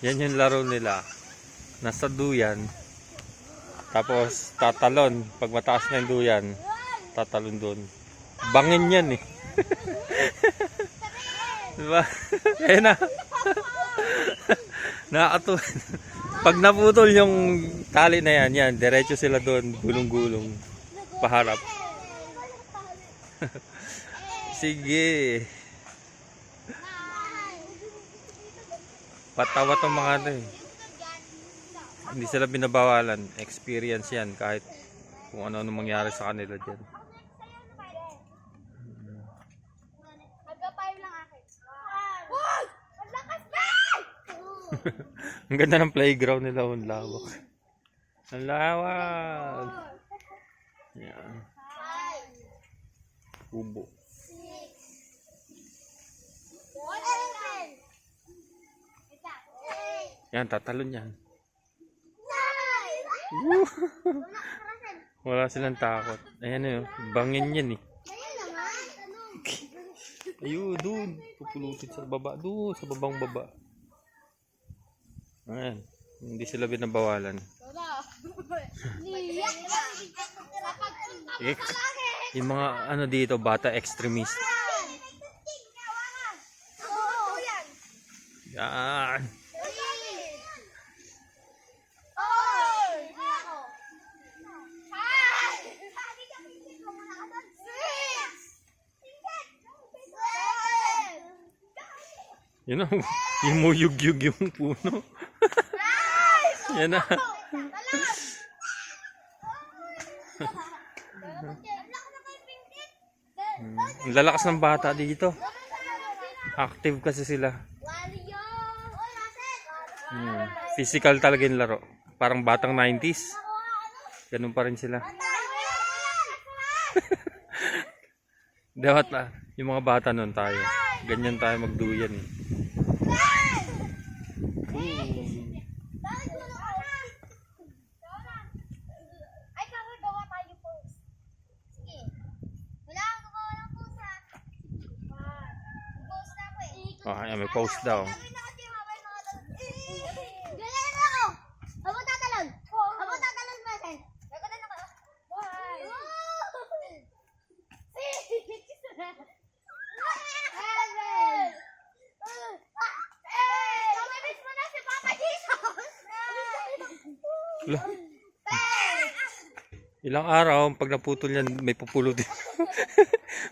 Yan yung laro nila. Nasa duyan. Tapos tatalon. Pag mataas na yung duyan, tatalon doon. Bangin yan eh. Diba? Kaya na. Nakakatuwa. Pag naputol yung tali na yan, yan, diretso sila doon, gulong-gulong. Paharap. Sige. Patawa tong mga ano eh. Hindi sila binabawalan. Experience yan kahit kung ano-ano mangyari sa kanila dyan. Ang ganda ng playground nila. Ang lawak. Ang lawak. Yan. Kubo. Yan, tatalon yan. Wala silang takot. Ayan yun. Bangin yan eh. Ayun, doon. Pupulutin sa baba. Doon, sa babang baba. Ayan. Hindi sila binabawalan. Yung mga ano dito, bata extremist. Yan. Yun o, yung muyug-yug yung puno. Yan na. Ang lalakas ng bata dito. Active kasi sila. Physical talaga yung laro. Parang batang 90s. Ganun pa rin sila. Dapat na, yung mga bata nun tayo. Ganyan tayo magduyan eh. Oh, ayan, may post daw. Ilang araw, pag naputol yan, may pupulutin.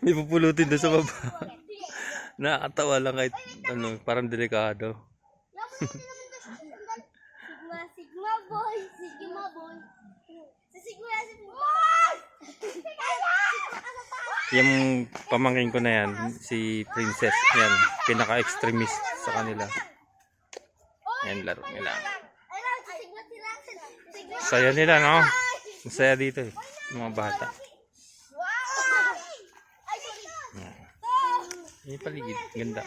May pupulutin doon sa baba. Nakakatawa lang kahit ano, parang delikado. Sigma boy, Sigma boy. Yung pamangkin ko na yan, si Princess, yan, pinaka-extremist sa kanila. Yan, laro nila. Saya nila, no? Masaya dito eh, mga bata. Yan. Yung paligid, ganda.